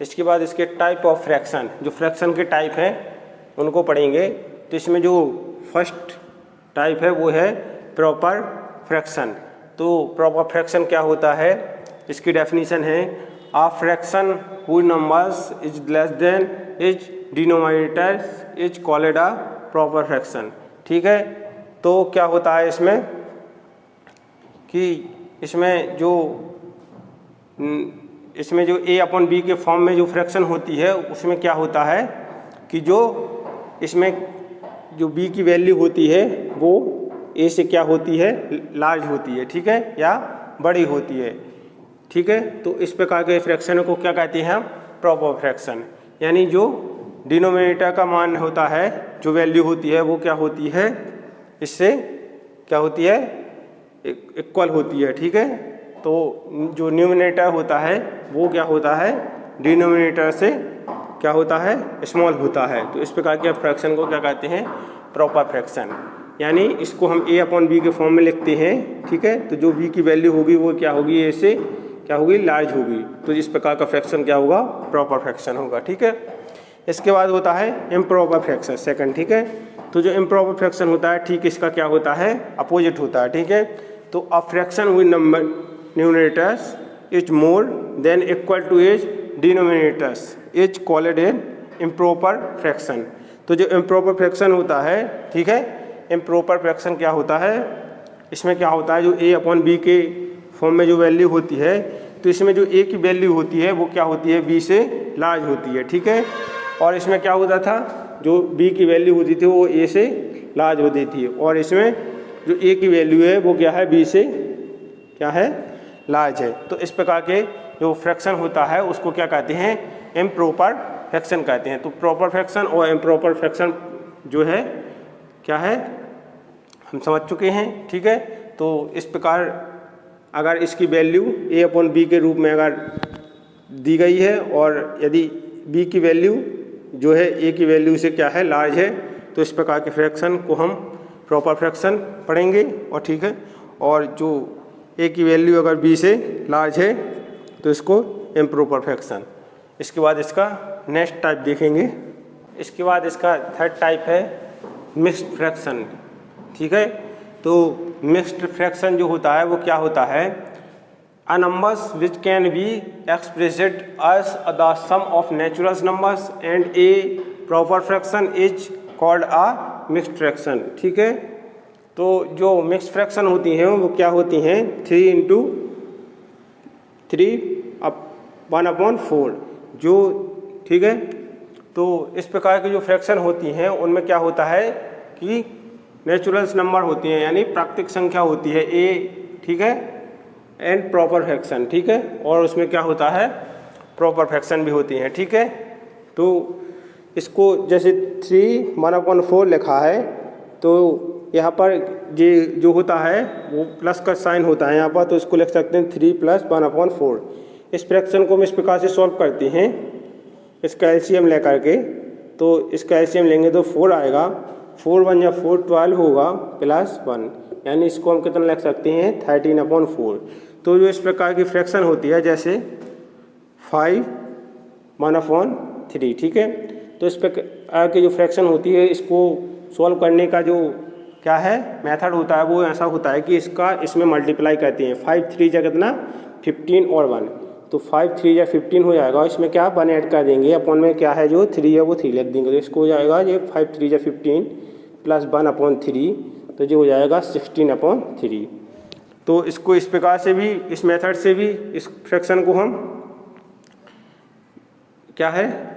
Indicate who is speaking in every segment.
Speaker 1: इसके बाद इसके टाइप ऑफ फ्रैक्शन, जो फ्रैक्शन के टाइप हैं उनको पढ़ेंगे। तो इसमें जो फर्स्ट टाइप है वो है प्रॉपर फ्रैक्शन। तो प्रॉपर फ्रैक्शन क्या होता है, इसकी डेफिनेशन है आ फ्रैक्शन हुई numbers is less than is denominator is called a proper fraction. ठीक है, तो क्या होता है इसमें कि इसमें जो a अपॉन बी के फॉर्म में जो फ्रैक्शन होती है उसमें क्या होता है कि जो इसमें जो b की वैल्यू होती है वो a से क्या होती है, लार्ज होती है। ठीक है, या बड़ी होती है। ठीक है, तो इस प्रकार के फ्रैक्शन को क्या कहते हैं हम, प्रॉपर फ्रैक्शन। यानी जो डिनोमिनेटर का मान होता है, जो वैल्यू होती है वो क्या होती है, इससे क्या होती है, इक्वल होती है। ठीक है, तो जो न्यूमिनेटर होता है वो क्या होता है, डिनोमिनेटर से क्या होता है, स्मॉल होता है। तो इस प्रकार के फ्रैक्शन को क्या कहते हैं, प्रॉपर फ्रैक्शन। यानी इसको हम a अपॉन बी के फॉर्म में लिखते हैं। ठीक है, तो जो b की वैल्यू होगी वो क्या होगी, a से क्या होगी, लार्ज होगी। तो इस प्रकार का फ्रैक्शन क्या होगा, प्रॉपर फ्रैक्शन होगा। ठीक है, इसके बाद होता है इम्प्रॉपर फ्रैक्शन सेकंड। ठीक है, तो जो इम्प्रॉपर फ्रैक्शन होता है ठीक इसका क्या होता है, अपोजिट होता है। ठीक है, तो a fraction with number numerators is more than equal two is denominators is called an improper fraction. तो जो इम्प्रॉपर फ्रैक्शन होता है, ठीक है, इम्प्रॉपर फ्रैक्शन क्या होता है, इसमें क्या होता है, जो a अपॉन बी के फॉर्म में जो वैल्यू होती है, तो इसमें जो a की वैल्यू होती है वो क्या होती है, b से लार्ज होती है। ठीक है, और इसमें क्या होता था, जो b की वैल्यू होती थी वो a से लार्ज होती थी, और इसमें जो a की वैल्यू है वो क्या है, b से क्या है, लार्ज है। तो इस प्रकार के जो फ्रैक्शन होता है उसको क्या कहते हैं, इम्प्रॉपर फ्रैक्शन कहते हैं। तो प्रॉपर फ्रैक्शन और इम्प्रॉपर फ्रैक्शन जो है क्या है, हम समझ चुके हैं। ठीक है, तो इस प्रकार अगर इसकी वैल्यू a अपॉन बी के रूप में अगर दी गई है और यदि b की वैल्यू जो है a की वैल्यू से क्या है, लार्ज है, तो इस प्रकार के फ्रैक्शन को हम प्रॉपर फ्रैक्शन पढ़ेंगे। और ठीक है, और जो a की वैल्यू अगर b से लार्ज है तो इसको इम्प्रॉपर फ्रैक्शन। इसके बाद इसका नेक्स्ट टाइप देखेंगे। इसके बाद इसका थर्ड टाइप है मिक्स्ड फ्रैक्शन। ठीक है, तो मिक्स्ड फ्रैक्शन जो होता है वो क्या होता है, a numbers which can be expressed as the sum of natural numbers and a proper fraction is called a mixed fraction. ठीक है, तो जो मिक्स्ड फ्रैक्शन होती हैं वो क्या होती हैं, 3 इंटू 1/4 जो। ठीक है, तो इस प्रकार की जो फ्रैक्शन होती हैं उनमें क्या होता है कि नेचुरल्स नंबर होती हैं, यानी प्राकृतिक संख्या होती है a। ठीक है, एंड प्रॉपर फ्रैक्शन। ठीक है, और उसमें क्या होता है, प्रॉपर फ्रैक्शन भी होती हैं। ठीक है, तो इसको जैसे 3/4 लिखा है, तो यहाँ पर ये जो होता है वो प्लस का साइन होता है यहाँ पर, तो इसको लिख सकते हैं 3 + 1/4। इस फ्रैक्शन को हम इस प्रकार से सॉल्व करते हैं, इसका एलसीएम लेकर के। तो इसका एलसीएम लेंगे तो 4 आएगा, 4 × 1 = 4, 12 होगा +1, यानी इसको हम कितना लिख सकते हैं, 13/4। तो जो इस प्रकार की फ्रैक्शन होती है जैसे 5/3। ठीक है, तो इस प्रकार की जो फ्रैक्शन होती है इसको सॉल्व करने का जो क्या है मेथड होता है वो ऐसा होता है कि इसमें मल्टीप्लाई करते हैं। 5 × 3 = कितना, 15 और 1, तो 5 × 3 = 15 हो जाएगा। इसमें क्या 1 ऐड कर देंगे, अपॉन में क्या है जो 3 है वो 3 लिख देंगे, तो इसको हो जाएगा ये 5 × 3 = 15 + 1/3, तो जो हो जाएगा 16/3। तो इसको इस प्रकार से भी, इस मेथड से भी इस फ्रैक्शन को हम क्या है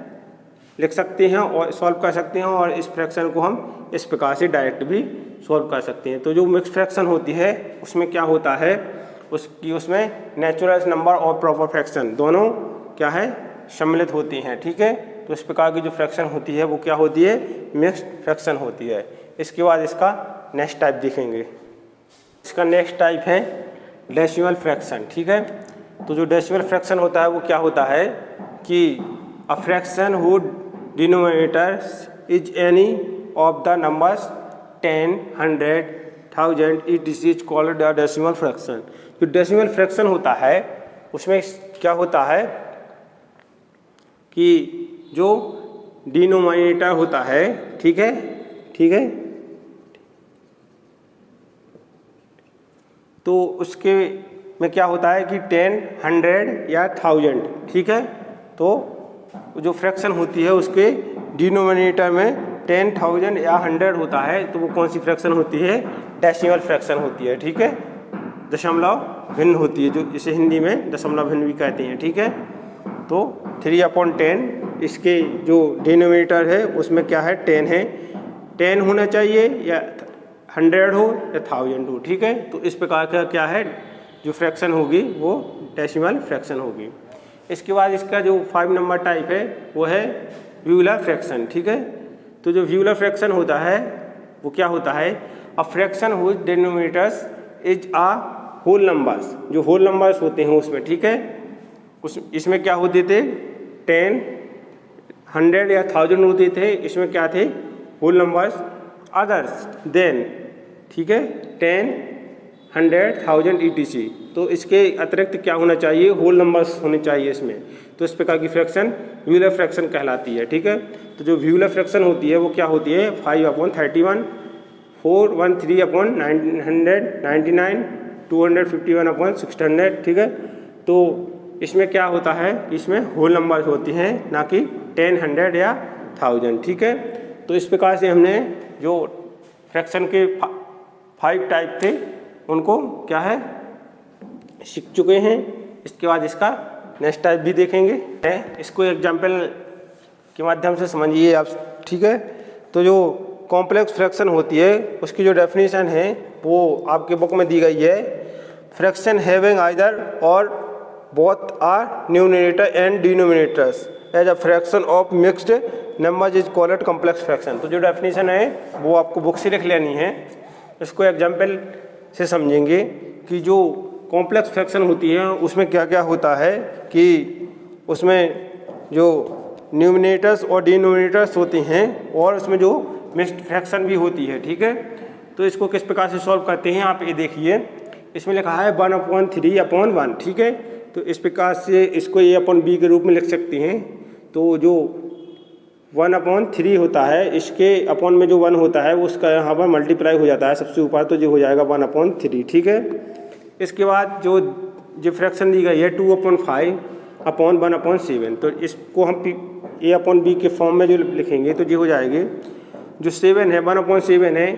Speaker 1: लिख सकते हैं और सॉल्व कर सकते हैं, और इस फ्रैक्शन को हम इस प्रकार से डायरेक्ट भी सॉल्व कर सकते हैं। तो जो मिक्स फ्रैक्शन होती है उसमें क्या होता है, उसमें नेचुरल नंबर और प्रॉपर फ्रैक्शन दोनों क्या है, सम्मिलित होती हैं। ठीक है, तो इस प्रकार की जो फ्रैक्शन होती है वो क्या होती है, मिक्स्ड फ्रैक्शन होती है। इसके बाद इसका नेक्स्ट टाइप देखेंगे। इसका नेक्स्ट टाइप है डेसिमल फ्रैक्शन। ठीक है, तो जो डेसिमल फ्रैक्शन होता है वो क्या होता है कि a fraction hood denominator is any of the numbers 10, 100, 1000 etc is called a decimal fraction. जो डेसिमल फ्रैक्शन होता है उसमें क्या होता है कि जो डिनोमिनेटर होता है, ठीक है, तो उसके में क्या होता है कि 10, 100 या 1000, ठीक है। तो जो फ्रैक्शन होती है उसके डिनोमिनेटर में 10, 1000 या 100 होता है, तो वो कौन सी फ्रैक्शन होती है? डेसिमल फ्रैक्शन होती है, ठीक है, दशमलव भिन्न होती है, जो इसे हिंदी में दशमलव भिन्न भी कहते हैं, ठीक है। तो 3/10 इसके जो डिनोमिनेटर है उसमें क्या है? 10 है, 10 होना चाहिए या 100 हो या 1000 हो, ठीक है। तो इस प्रकार का क्या है जो फ्रैक्शन होगी वो डेसिमल फ्रैक्शन होगी। इसके बाद इसका जो 5 नंबर टाइप है वो है व्यूलर फ्रैक्शन, ठीक है। तो जो व्यूलर फ्रैक्शन होता है वो क्या होता है? A fraction whose denominators is a whole numbers, जो होल नंबर्स होते हैं उसमें, ठीक है, इसमें क्या होते थे? 10, 100 या 1000 होते थे, इसमें क्या थे? होल नंबर्स अदर्स देन, ठीक है, 10, 100, 1000 etc। तो इसके अतिरिक्त क्या होना चाहिए? होल नंबर्स होने चाहिए इसमें। तो इस प्रकार की फ्रैक्शन व्यूलर फ्रैक्शन कहलाती है, ठीक है। तो जो व्यूलर फ्रैक्शन होती है वो क्या होती है? 5/31, 413/999, 251/600, ठीक है। तो इसमें क्या होता है? इसमें होल नंबर्स होती हैं, ना कि 10, 100 या 1000, ठीक है। तो इस प्रकार से हमने जो फ्रैक्शन के 5 टाइप थे उनको क्या है सीख चुके हैं। इसके बाद इसका नेक्स्ट टाइप भी देखेंगे, इसको एग्जाम्पल के माध्यम से समझिए आप, ठीक है। तो जो कॉम्प्लेक्स फ्रैक्शन होती है उसकी जो डेफिनेशन है वो आपके बुक में दी गई है। Fraction having either or both are numerator and denominators as a fraction of mixed numbers is called complex fraction. तो जो डेफिनेशन है वो आपको बुक से लिख लेनी है। इसको एग्जाम्पल से समझेंगे कि जो कॉम्प्लेक्स फ्रैक्शन होती है उसमें क्या क्या होता है कि उसमें जो न्यूमिनेटर्स और डिनोमिनेटर्स होते हैं और उसमें जो मिक्स्ड फ्रैक्शन भी होती है, ठीक है। तो इसको किस प्रकार से सॉल्व करते हैं आप ये देखिए, इसमें लिखा है 1/3/1, ठीक है। तो इस प्रकार से इसको A/B के रूप में लिख सकते हैं। तो जो 1/3 होता है इसके अपॉन में जो 1 होता है उसका यहाँ पर मल्टीप्लाई हो जाता है सबसे ऊपर, तो जो हो जाएगा 1/3, ठीक है। इसके बाद जो फ्रैक्शन दी गई है 2/5/1/7, तो इसको हम A/B के फॉर्म में जो लिखेंगे तो ये हो जाएगी, जो 7 है 1/7 है,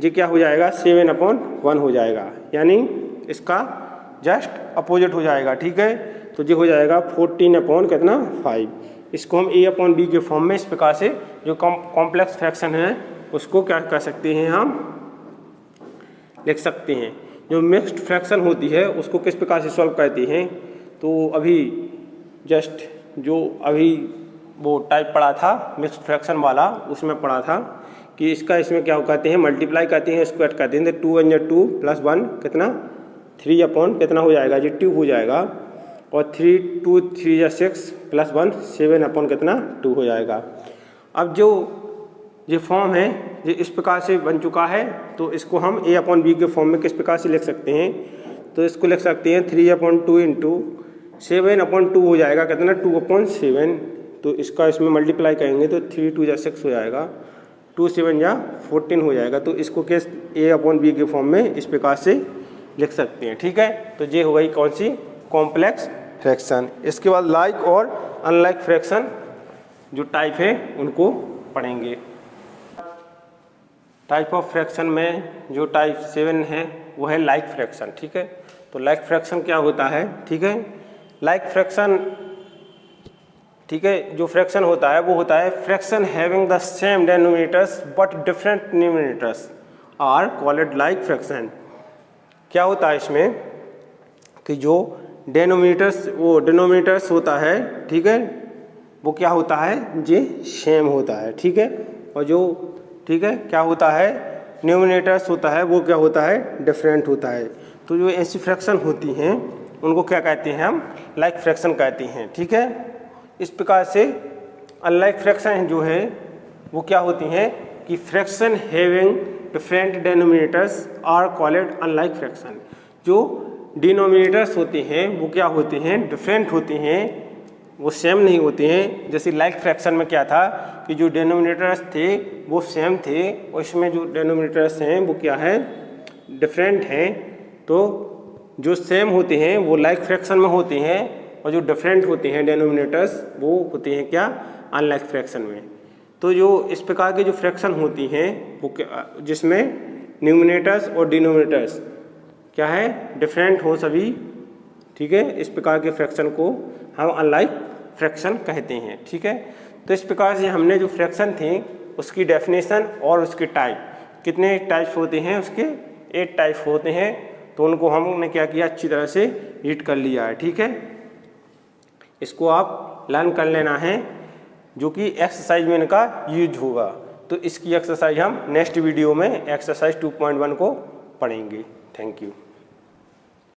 Speaker 1: ये क्या हो जाएगा? 7/1 हो जाएगा, यानी इसका जस्ट अपोजिट हो जाएगा, ठीक है। तो ये हो जाएगा 14/5। इसको हम A/B के फॉर्म में इस प्रकार से जो कॉम्प्लेक्स फ्रैक्शन है उसको क्या कर सकते हैं, हम लिख सकते हैं। जो मिक्स्ड फ्रैक्शन होती है उसको किस प्रकार से सॉल्व करते हैं, तो अभी जस्ट जो अभी वो टाइप पढ़ा था मिक्स्ड फ्रैक्शन वाला, उसमें पढ़ा था कि इसमें क्या कहते हैं? मल्टीप्लाई करते हैं, स्क्वायर करते हैं। 2 × 2 + 1 कितना? 3/, कितना हो जाएगा? 2 हो जाएगा। और 3 2 3 6 + 1 7/, कितना? 2 हो जाएगा। अब जो ये फॉर्म है ये इस प्रकार से बन चुका है, तो इसको हम A/B के फॉर्म में किस प्रकार से लिख सकते हैं? तो इसको लिख सकते हैं 3/2 × 7/2 हो जाएगा, कितना? 2/7। तो इसका इसमें मल्टीप्लाई करेंगे तो 3 2 6 हो जाएगा, 2 7 14 हो जाएगा। तो इसको किस A/B के फॉर्म में इस प्रकार से लिख सकते हैं, ठीक है। तो ये हो गई कौन सी? Complex fraction. इसके बाद लाइक और अनलाइक फ्रैक्शन जो टाइप है उनको पढ़ेंगे। टाइप ऑफ फ्रैक्शन में जो टाइप 7 है वो है लाइक फ्रैक्शन, ठीक है। तो लाइक फ्रैक्शन क्या होता है, ठीक है। लाइक फ्रैक्शन, ठीक है, जो फ्रैक्शन होता है वो होता है fraction having the same denominators but different numerators are called like fraction. क्या होता है इसमें कि जो डिनोमिनेटर्स होता है, ठीक है, वो क्या होता है? ये सेम होता है, ठीक है। और जो, ठीक है, क्या होता है? न्यूमिनेटर्स होता है वो क्या होता है? डिफरेंट होता है। तो जो ऐसी फ्रैक्शन होती हैं उनको क्या कहते हैं? हम लाइक फ्रैक्शन कहते हैं, ठीक है। इस प्रकार से अनलाइक फ्रैक्शन जो है वो क्या होती हैं कि fraction having different denominators are called unlike fraction. जो डिनोमिनेटर्स होते हैं वो क्या होते हैं? डिफरेंट होते हैं, वो सेम नहीं होते हैं। जैसे लाइक फ्रैक्शन में क्या था कि जो डिनोमिनेटर्स थे वो सेम थे और इसमें जो डिनोमिनेटर्स हैं वो क्या है, डिफरेंट हैं। तो जो सेम होते हैं वो लाइक फ्रैक्शन में होते हैं और जो डिफरेंट होते हैं डिनोमिनेटर्स वो होते हैं क्या, अनलाइक फ्रैक्शन में। तो जो इस प्रकार की जो फ्रैक्शन होती हैं वो क्या, जिसमें न्यूमिनेटर्स और डिनोमिनेटर्स क्या है, डिफरेंट हो सभी, ठीक है, इस प्रकार के फ्रैक्शन को हम अनलाइक फ्रैक्शन कहते हैं। ठीक है, तो इस प्रकार से हमने जो फ्रैक्शन थे उसकी डेफिनेशन और उसके टाइप, कितने टाइप्स होते हैं उसके, 8 टाइप होते हैं। तो उनको हमने क्या किया, अच्छी तरह से रीड कर लिया है। ठीक है, इसको आप लर्न कर लेना है, जो कि एक्सरसाइज में इनका यूज होगा। तो इसकी एक्सरसाइज हम नेक्स्ट वीडियो में एक्सरसाइज 2.1 को पढ़ेंगे। Thank you.